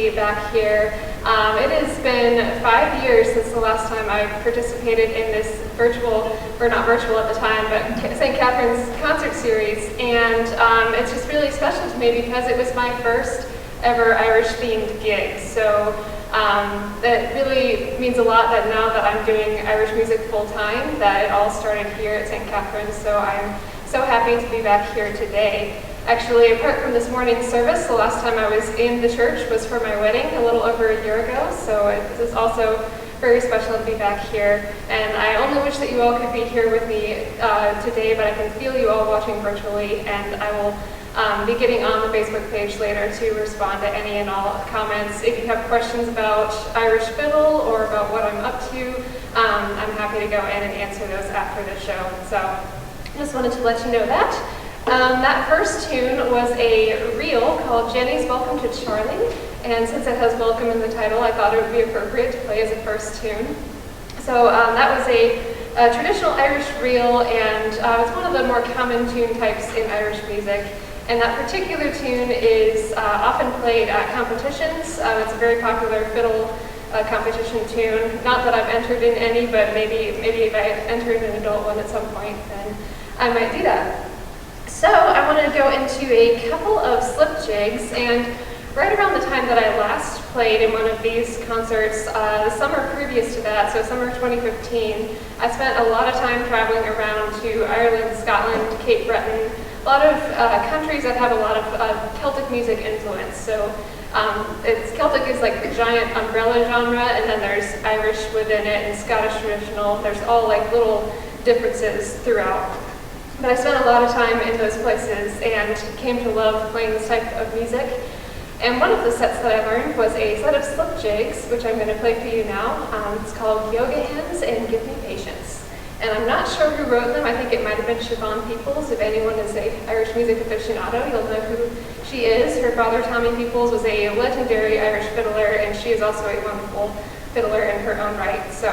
be back here. It has been 5 years since the last time I participated in this virtual, or not virtual at the time, but St. Catherine's concert series, and it's just really special to me because it was my first ever Irish-themed gig. So that really means a lot that now that I'm doing Irish music full-time, that it all started here at St. Catherine's, so I'm so happy to be back here today. Actually, apart from this morning's service, the last time I was in the church was for my wedding a little over a year ago, so this is also very special to be back here. And I only wish that you all could be here with me today, but I can feel you all watching virtually, and I will be getting on the Facebook page later to respond to any and all comments. If you have questions about Irish fiddle or about what I'm up to, I'm happy to go in and answer those after the show. So just wanted to let you know that. That first tune was a reel called Jenny's Welcome to Charlie, and since it has welcome in the title, I thought it would be appropriate to play as a first tune. So that was a traditional Irish reel, and it's one of the more common tune types in Irish music. And that particular tune is often played at competitions. It's a very popular fiddle competition tune. Not that I've entered in any, but maybe if I enter in an adult one at some point, then I might do that. So I wanted to go into a couple of slip jigs, and right around the time that I last played in one of these concerts, the summer previous to that, so summer 2015, I spent a lot of time traveling around to Ireland, Scotland, Cape Breton, a lot of countries that have a lot of Celtic music influence. So Celtic is like the giant umbrella genre, and then there's Irish within it and Scottish traditional. There's all like little differences throughout. But I spent a lot of time in those places and came to love playing this type of music. And one of the sets that I learned was a set of slip jigs, which I'm going to play for you now. It's called Yoga Hymns and Give Me Patience. And I'm not sure who wrote them. I think it might have been Siobhan Peoples. If anyone is an Irish music aficionado, you'll know who she is. Her father, Tommy Peoples, was a legendary Irish fiddler, and she is also a wonderful fiddler in her own right. So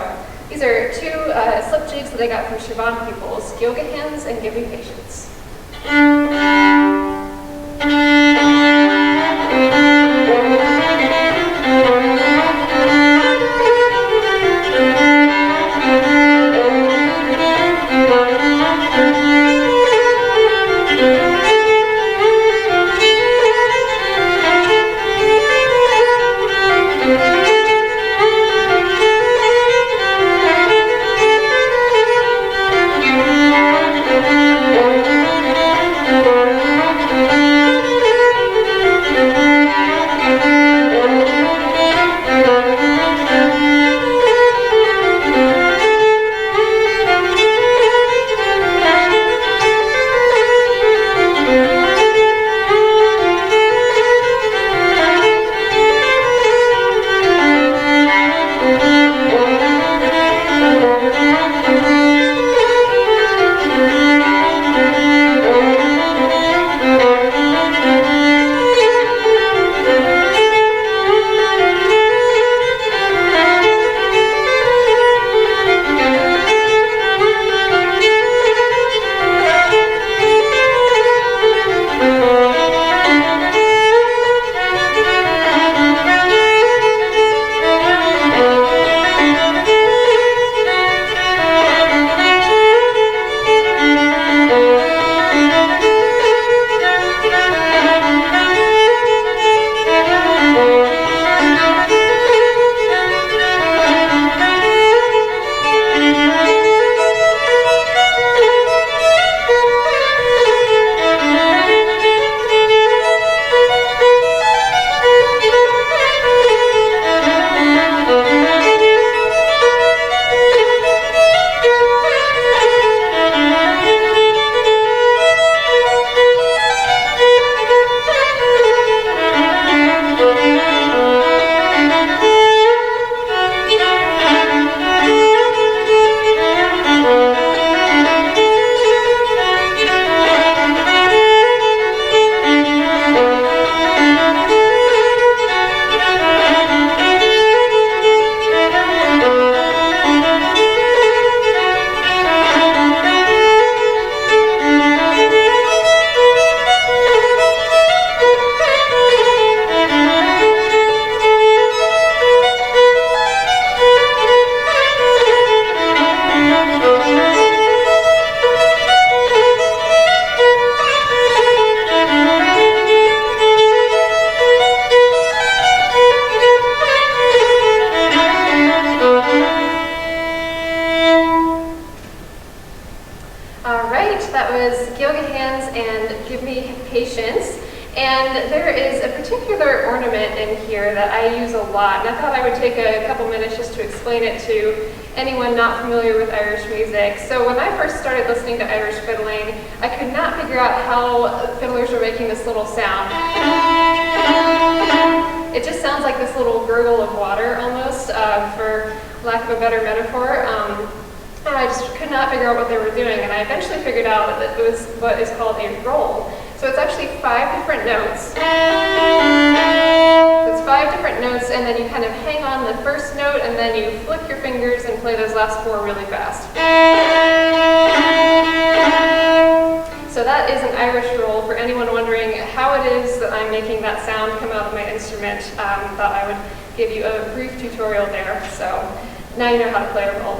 these are two slip jigs that I got from Siobhan Peoples, Yoga Hymns and Give Me Patience. yoga hands and give me patience. And there is a particular ornament in here that I use a lot, and I thought I would take a couple minutes just to explain it to anyone not familiar with Irish music. So when I first started listening to Irish fiddling, I could not figure out how fiddlers were making this little sound. It just sounds like this little gurgle of water almost, for lack of a better metaphor. And I just could not figure out what they were doing, and I eventually figured out that it was what is called a roll. So it's actually 5 different notes. So it's 5 different notes, and then you kind of hang on the first note, and then you flick your fingers and play those last 4 really fast. So that is an Irish roll. For anyone wondering how it is that I'm making that sound come out of my instrument, thought I would give you a brief tutorial there. So now you know how to play a roll.